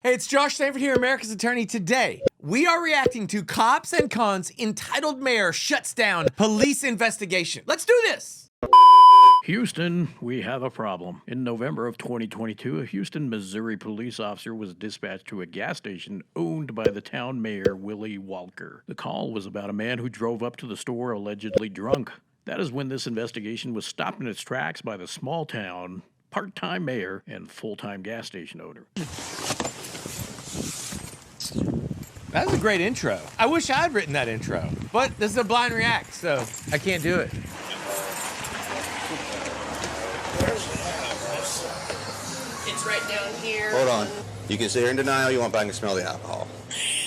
Hey, it's Josh Stanford here, America's Attorney. Today, we are reacting to Cops and Cons entitled Mayor Shuts Down Police Investigation. Let's do this! Houston, we have a problem. In November of 2022, a Houston, Missouri police officer was dispatched to a gas station owned by the town mayor, Willie Walker. The call was about a man who drove up to the store allegedly drunk. That is when this investigation was stopped in its tracks by the small town, part-time mayor, and full-time gas station owner. That was a great intro. I wish I had written that intro, but this is a blind react, so I can't do it. It's right down here. Hold on. You can sit here in denial. You want back and smell the alcohol.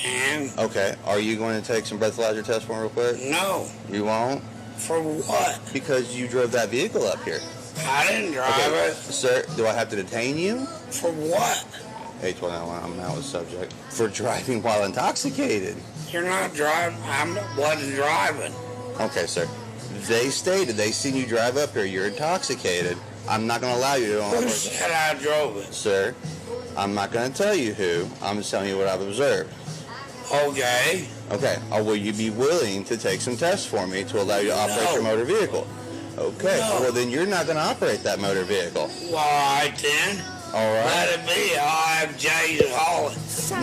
And? Okay. Are you going to take some breathalyzer test for me real quick? No. You won't? For what? Because you drove that vehicle up here. I didn't drive it. Sir, do I have to detain you? For what? H1L1, I'm now a subject. For driving while intoxicated. You're not driving. I wasn't driving. Okay, sir. They stated they seen you drive up here. You're intoxicated. I'm not going to allow you to... Who said I drove it? Sir, I'm not going to tell you who. I'm just telling you what I've observed. Okay. Okay. Will you be willing to take some tests for me to allow you to operate your motor vehicle? Okay. No. Well, then you're not going to operate that motor vehicle. All right, then. All right. Let it be. I'll have Jay's hauling.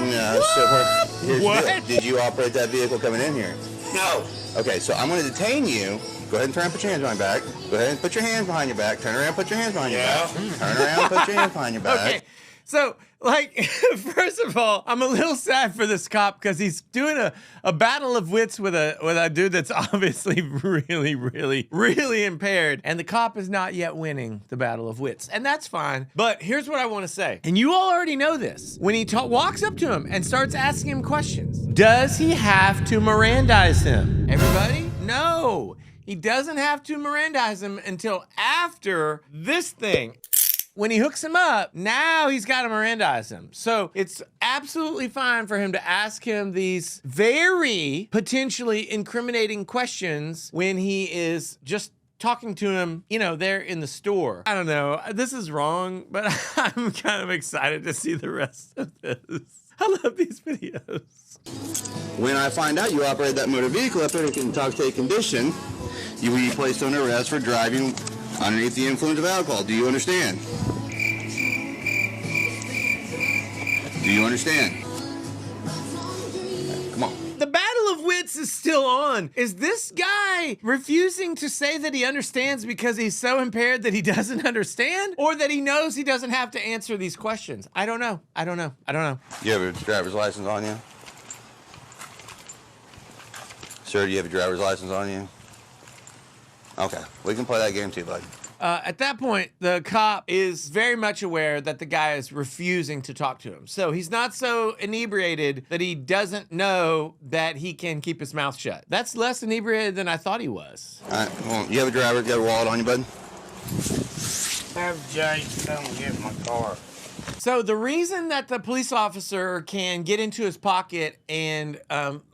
No, so here's What? the deal. Did you operate that vehicle coming in here? No. Okay, so I'm going to detain you. Go ahead and turn and put your hands behind your back. Go ahead and put your hands behind your back. Turn around, put your hands behind your back. Turn around, put your hands behind your back. Okay, so, like, first of all, I'm a little sad for this cop because he's doing a battle of wits with a dude that's obviously really impaired, and the cop is not yet winning the battle of wits, and that's fine. But here's what I want to say, and you all already know this. When he walks up to him and starts asking him questions, does he have to Mirandize him? Everybody? No. He doesn't have to Mirandize him until after this thing. When he hooks him up, now he's got to Mirandize him. So it's absolutely fine for him to ask him these very potentially incriminating questions when he is just talking to him, you know, there in the store. I don't know, this is wrong, but I'm kind of excited to see the rest of this. I love these videos. When I find out you operate that motor vehicle up there in intoxicated condition, you will be placed under arrest for driving underneath the influence of alcohol. Do you understand? Do you understand? Come on. The battle of wits is still on. Is this guy refusing to say that he understands because he's so impaired that he doesn't understand? Or that he knows he doesn't have to answer these questions? I don't know. I don't know. You have a driver's license on you? Sir, do you have a driver's license on you? Okay, we can play that game too, bud. At that point, the cop is very much aware that the guy is refusing to talk to him. So he's not so inebriated that he doesn't know that he can keep his mouth shut. That's less inebriated than I thought he was. All right, well, you have a wallet on you, bud? Have Jay come get my car. So the reason that the police officer can get into his pocket and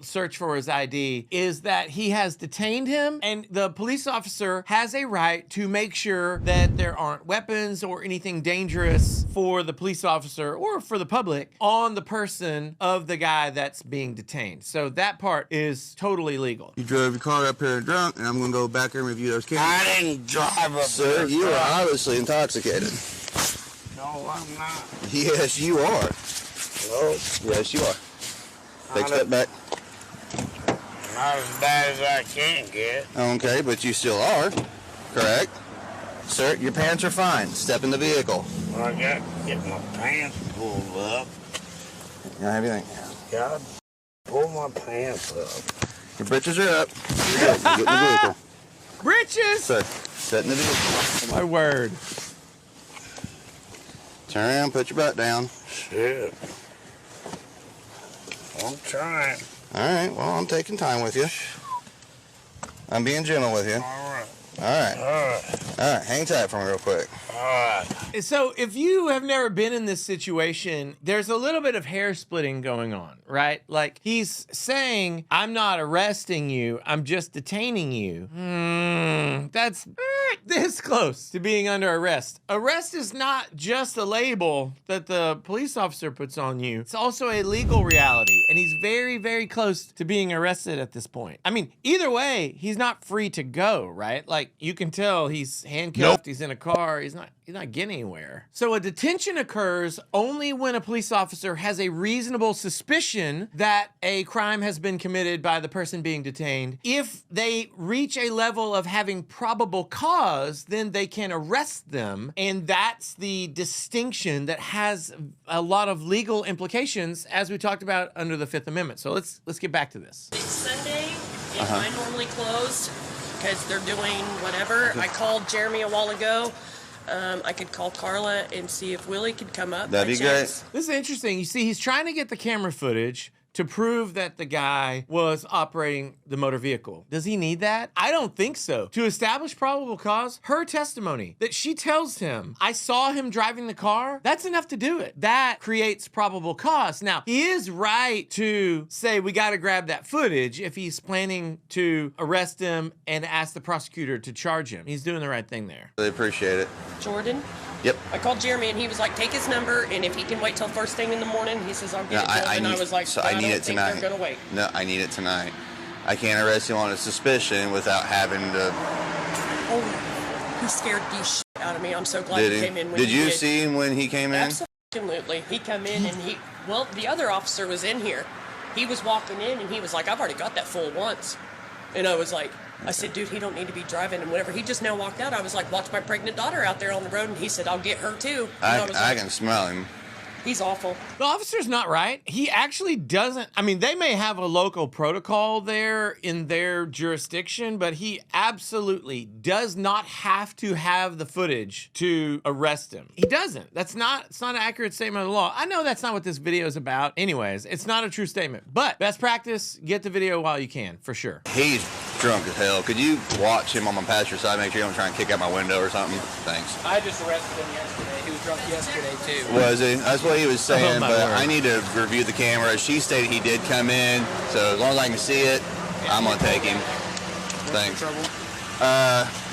search for his ID is that he has detained him, and the police officer has a right to make sure that there aren't weapons or anything dangerous for the police officer or for the public on the person of the guy that's being detained. So that part is totally legal. You drove your car up here drunk, and I'm going to go back there and review those cameras. I didn't drive up Sir, there. you are obviously intoxicated. No, I'm not. Yes, you are. No, Yes, you are. Take a step back. not as bad as I can get. Okay, but you still are. Correct. Sir, your pants are fine. Step in the vehicle. I got to get my pants pulled up. You have anything? Got to pull my pants up. Your britches are up. You're good. You get in the vehicle. Britches! Sir, sit in the vehicle. My word. Turn around, put your butt down. Shit. I'm trying. All right, well, I'm taking time with you. I'm being gentle with you. All right. All right. All right. All right, hang tight for me real quick. All All right. So if you have never been in this situation, there's a little bit of hair splitting going on, right? Like he's saying, I'm not arresting you, I'm just detaining you. That's this close to being under arrest. Arrest is not just a label that the police officer puts on you. It's also a legal reality. And he's very, very close to being arrested at this point. I mean, either way, he's not free to go, right? Like you can tell he's handcuffed, he's in a car, he's not getting anywhere. So a detention occurs only when a police officer has a reasonable suspicion that a crime has been committed by the person being detained. If they reach a level of having probable cause, then they can arrest them. And that's the distinction that has a lot of legal implications, as we talked about under the Fifth Amendment. So let's get back to this. It's Sunday, and I normally closed because they're doing whatever. I called Jeremy a while ago. I could call Carla and see if Willie could come up. That'd be great. This is interesting. You see, he's trying to get the camera footage to prove that the guy was operating the motor vehicle. Does he need that? I don't think so. To establish probable cause, her testimony that she tells him, I saw him driving the car, that's enough to do it. That creates probable cause. Now, he is right to say we gotta grab that footage if he's planning to arrest him and ask the prosecutor to charge him. He's doing the right thing there. Really appreciate it. Jordan? Yep. I called Jeremy and he was like, take his number, and if he can wait till first thing in the morning, he says, I'll get it to him. And I was like, so I I need don't it think tonight. they're gonna wait. No, I need it tonight. I can't arrest him on a suspicion without having to. Oh, he scared the shit out of me. I'm so glad Did he he? came in when Did he you did. see him when he came in? Absolutely. He come in and well, the other officer was in here. He was walking in and he was like, I've already got that full once. And I was like, I said, dude, he don't need to be driving and whatever. He just now walked out. I was like, watch my pregnant daughter out there on the road. And he said, I'll get her too. And I was I like, can smell him. he's awful. The officer's not right. He actually doesn't. I mean, they may have a local protocol there in their jurisdiction, but he absolutely does not have to have the footage to arrest him. He doesn't. It's not an accurate statement of the law. I know that's not what this video is about. Anyways, it's not a true statement. But best practice, get the video while you can, for sure. He's drunk as hell. Could you watch him on my passenger side? Make sure you don't try and kick out my window or something. Thanks. I just arrested him yesterday. He was drunk yesterday, too. Was he? That's what he was saying, Oh, my but word. I need to review the camera. She stated he did come in, so as long as I can see it, I'm gonna take him. Thanks.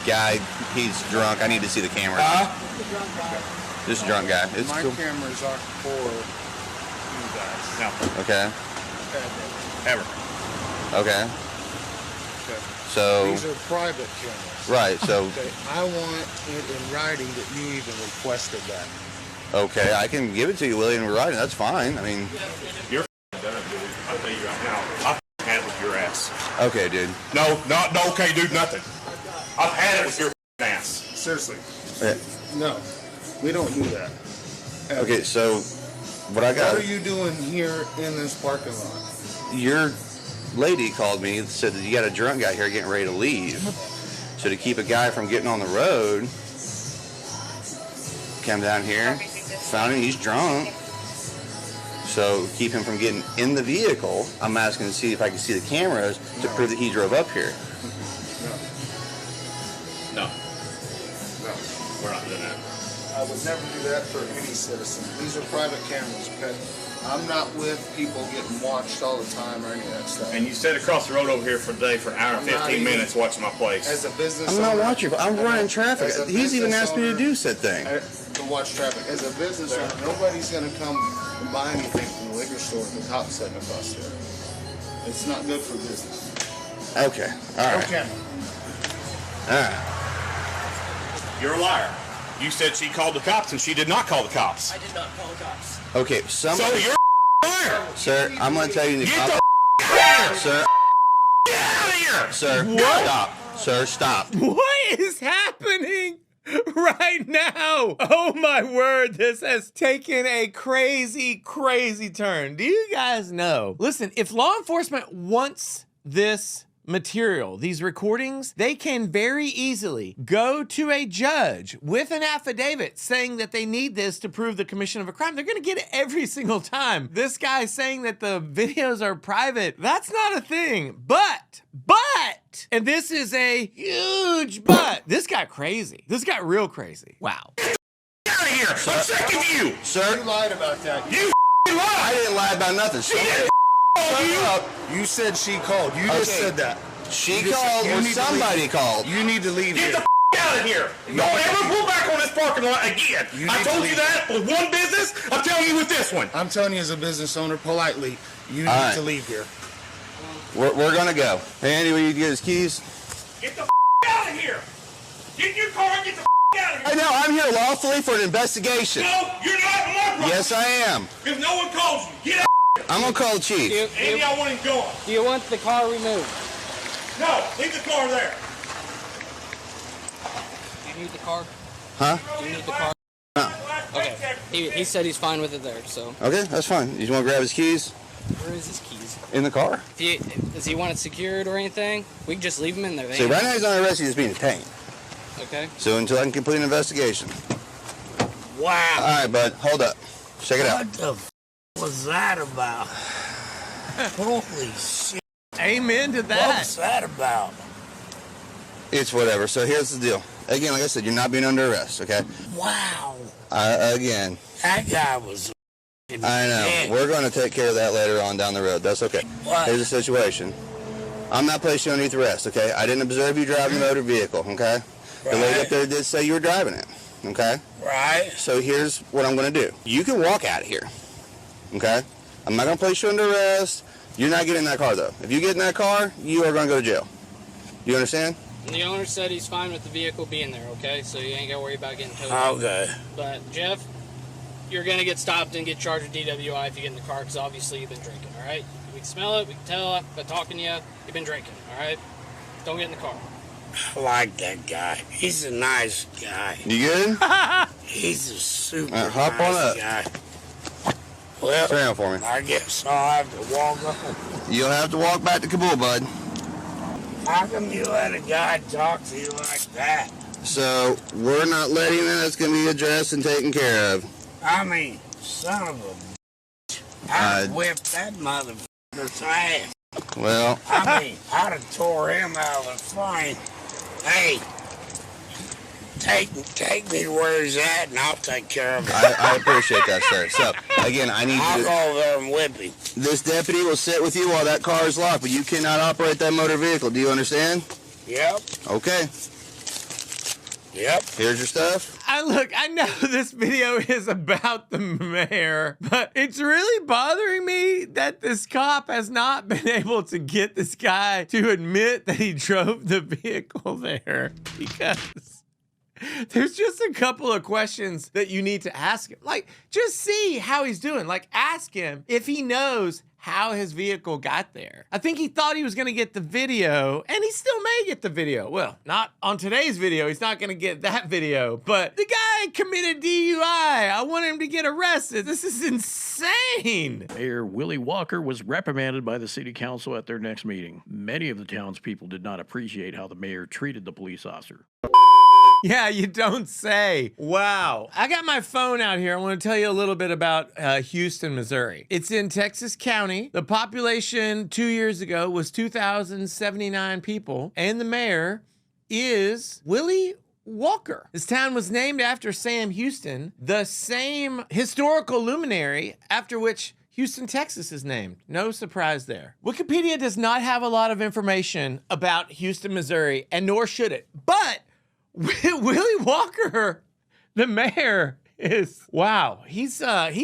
Guy, he's drunk. I need to see the camera. This drunk guy. It's My cool. cameras aren't for you guys. Okay. Ever. Okay. Okay. So, These are private cameras. right. So, Okay. I want it in writing that you even requested that. okay, I can give it to you, William. Right. That's fine. I mean, You're done, dude. I'll tell you right now. I've had it with your ass. okay, dude. No, okay, dude, nothing. I've had it with your ass. Seriously. Okay. No. We don't do that. Ever. Okay. So, what I got? What are you doing here in this parking lot? Your lady called me and said that you got a drunk guy here getting ready to leave. So to keep a guy from getting on the road, come down here, found him, he's drunk. So keep him from getting in the vehicle, I'm asking to see if I can see the cameras to prove that he drove up here. No. We're not doing that. I would never do that for any citizen. These are private cameras, okay? I'm not with people getting watched all the time or any of that stuff. And you sat across the road over here for a day for an hour and I'm not 15 even- minutes watching my place. As a business I'm not owner- watching, I'm running traffic. As a He's even business asked me to owner, do said thing. To watch traffic. As a business owner, nobody's going to come and buy anything from the liquor store with the cops sitting across there. It's not good for business. Okay, all right. Okay. All right. You're a liar. You said she called the cops and she did not call the cops. I did not call cops. Okay, So somebody, you're a liar. sir, I'm going to tell you the Get cop. the out of here. Sir, Get out of here. sir, What? stop. Sir, stop. What is happening right now? Oh my word, this has taken a crazy, crazy turn. Do you guys know? Listen, if law enforcement wants this material, these recordings, they can very easily go to a judge with an affidavit saying that they need this to prove the commission of a crime. They're gonna get it every single time. This guy saying that the videos are private, that's not a thing. But, and this is a huge but, this got crazy. This got real crazy. Wow. of here. I'm sick of you. Sir, You lied about that. You I lied. didn't lie about nothing. didn't You said she called. You just Okay. said that. She You just- called you or need to somebody leave. called. You need to leave Get here. the out of here. Don't ever pull back on this parking lot again. You I need to told you leave. that with one business. I'm telling you with this one. I'm telling you as a business owner, politely, you need All right. to leave here. We're gonna go. Hey, Andy, will you get his keys? Get the out of here. Get in your car and get the out of Hey, here. no, I'm here lawfully for an investigation. No, you're not my brother. Yes, I am. Because no one calls you. Get out. I'm gonna call the chief. Andy, I want him gone. Do you want the car removed? No, leave the car there. Do you need the car? Huh? Do you need the car? Okay. He said he's fine with it there, so. Okay, that's fine. You want to grab his keys? Where is his keys? In the car. Does he want it secured or anything? We can just leave him in there. They See, ain't- right now he's not arrested, he's being detained. Okay. So until I can complete an investigation. Wow. All right, bud, hold up. Check it out. What the was that about? Holy shit. Amen to that. What's that about? It's whatever. So here's the deal. Again, like I said, you're not being under arrest, okay? Wow. Again, That guy was. I know. We're going to take care of that later on down the road. That's okay. What? Here's the situation. I'm not placing you underneath arrest, okay? I didn't observe you driving the motor vehicle, okay? The lady Right. up there did say you were driving it, okay? Right? So here's what I'm going to do. You can walk out of here, okay? I'm not going to place you under arrest. You're not getting in that car, though. If you get in that car, you are going to go to jail. You understand? And the owner said he's fine with the vehicle being there, okay? So you ain't got to worry about getting towed. Okay. But, Jeff, you're going to get stopped and get charged with DWI if you get in the car because obviously you've been drinking, all right? We can smell it. We can tell by talking to you. You've been drinking, all right? Don't get in the car. I like that guy. He's a nice guy. You good? He's a super hop nice on up. guy. Well, Turn around for me. I guess I'll have to walk up. You'll have to walk back to Kabul, bud. How come you let a guy talk to you like that? So we're not letting that. It's going to be addressed and taken care of. I mean, son of a bitch. I'd whip that motherfucker's ass. Well, I mean, I'd have tore him out of the frame. Hey, take me to where he's at, and I'll take care of it. I appreciate that, sir. So, again, I need I'll you go to... over there and whip him. This deputy will sit with you while that car is locked, but you cannot operate that motor vehicle. Do you understand? Yep, Okay. yep. Here's your stuff. I know this video is about the mayor, but it's really bothering me that this cop has not been able to get this guy to admit that he drove the vehicle there, because there's just a couple of questions that you need to ask him. Like, just see how he's doing. Like, ask him if he knows how his vehicle got there. I think he thought he was gonna get the video, and he still may get the video. Well, not on today's video, he's not gonna get that video, but the guy committed DUI. I want him to get arrested. This is insane. Mayor Willie Walker was reprimanded by the city council at their next meeting. Many of the townspeople did not appreciate how the mayor treated the police officer. Yeah, you don't say. Wow. I got my phone out here. I want to tell you a little bit about Houston, Missouri. It's in Texas County. The population 2 years ago was 2,079 people, and the mayor is Willie Walker. This town was named after Sam Houston, the same historical luminary after which Houston, Texas is named. No surprise there. Wikipedia does not have a lot of information about Houston, Missouri, and nor should it. But Willie Walker, the mayor, is, wow, he's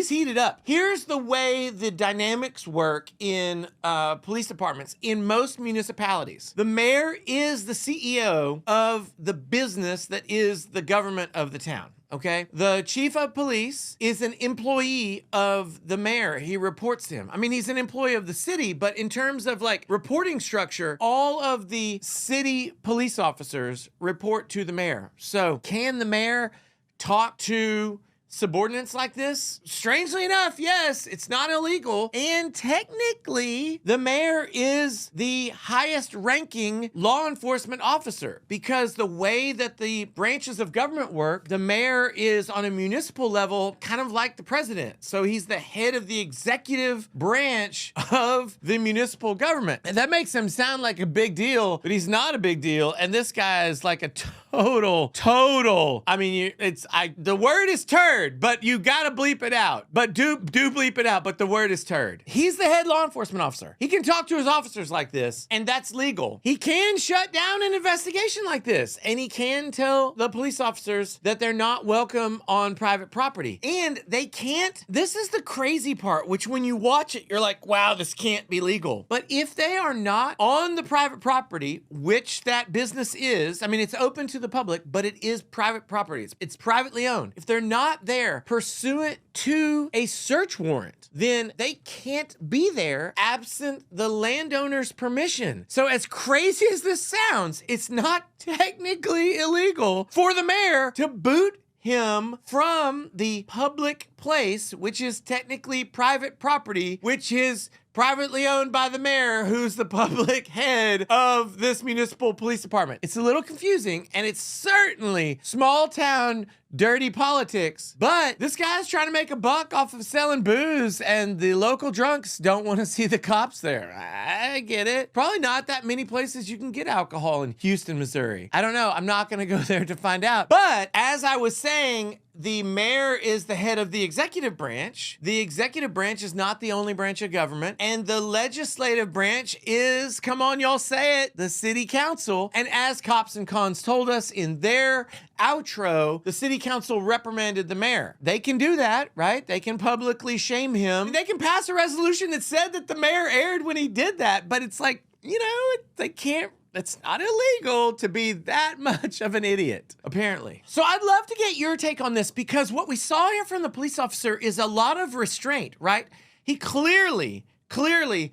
heated up. Here's the way the dynamics work in police departments in most municipalities. The mayor is the CEO of the business that is the government of the town. Okay, the chief of police is an employee of the mayor. He reports to him. I mean, he's an employee of the city, but in terms of like reporting structure, all of the city police officers report to the mayor. So can the mayor talk to subordinates like this? Strangely enough, yes, it's not illegal. And technically, the mayor is the highest ranking law enforcement officer, because the way that the branches of government work, the mayor is on a municipal level, kind of like the president. So he's the head of the executive branch of the municipal government. And that makes him sound like a big deal, but he's not a big deal. And this guy is like a total. I mean, the word is turd, but you gotta bleep it out. But do bleep it out, but the word is turd. He's the head law enforcement officer. He can talk to his officers like this, and that's legal. He can shut down an investigation like this, and he can tell the police officers that they're not welcome on private property. And they can't, this is the crazy part, which when you watch it, you're like, wow, this can't be legal. But if they are not on the private property, which that business is, I mean, it's open to the public, but it is private property. It's privately owned. If they're not there pursuant to a search warrant, then they can't be there absent the landowner's permission. So as crazy as this sounds, it's not technically illegal for the mayor to boot him from the public place, which is technically private property, which is privately owned by the mayor, who's the public head of this municipal police department. It's a little confusing, and it's certainly small town dirty politics, but this guy's trying to make a buck off of selling booze, and the local drunks don't want to see the cops there. I get it. Probably not that many places you can get alcohol in Houston, Missouri. I don't know. I'm not going to go there to find out. But as I was saying, the mayor is the head of the executive branch. The executive branch is not the only branch of government. And the legislative branch is, come on, y'all say it, the city council. And as Cops and Cons told us in their outro, the city council reprimanded the mayor. They can do that, right? They can publicly shame him. They can pass a resolution that said that the mayor erred when he did that. But it's like, you know, they can't. It's not illegal to be that much of an idiot, apparently. So I'd love to get your take on this, because what we saw here from the police officer is a lot of restraint, right? He clearly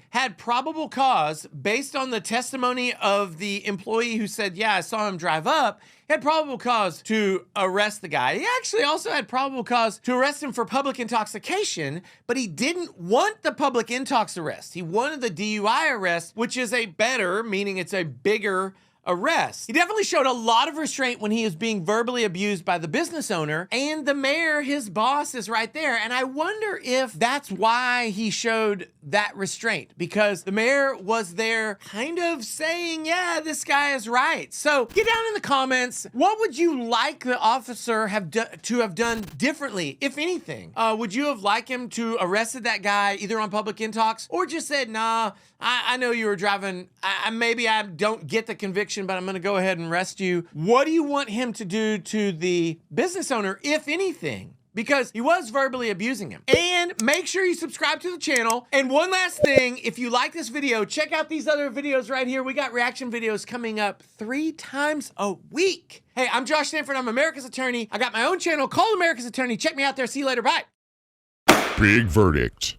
had probable cause based on the testimony of the employee who said, yeah, I saw him drive up. He had probable cause to arrest the guy. He actually also had probable cause to arrest him for public intoxication, but he didn't want the public intox arrest. He wanted the DUI arrest, which is a better, meaning it's a bigger arrest. He definitely showed a lot of restraint when he was being verbally abused by the business owner, and the mayor, his boss, is right there. And I wonder if that's why he showed that restraint, because the mayor was there kind of saying, yeah, this guy is right. So get down in the comments. What would you like the officer to have done differently, if anything? Would you have liked him to arrested that guy either on public intox or just said, nah, I know you were driving. Maybe I don't get the conviction, but I'm going to go ahead and arrest you. What do you want him to do to the business owner, if anything? Because he was verbally abusing him. And make sure you subscribe to the channel. And one last thing, if you like this video, check out these other videos right here. We got reaction videos coming up 3 times a week. Hey, I'm Josh Stanford. I'm America's Attorney. I got my own channel called America's Attorney. Check me out there. See you later. Bye. Big verdict.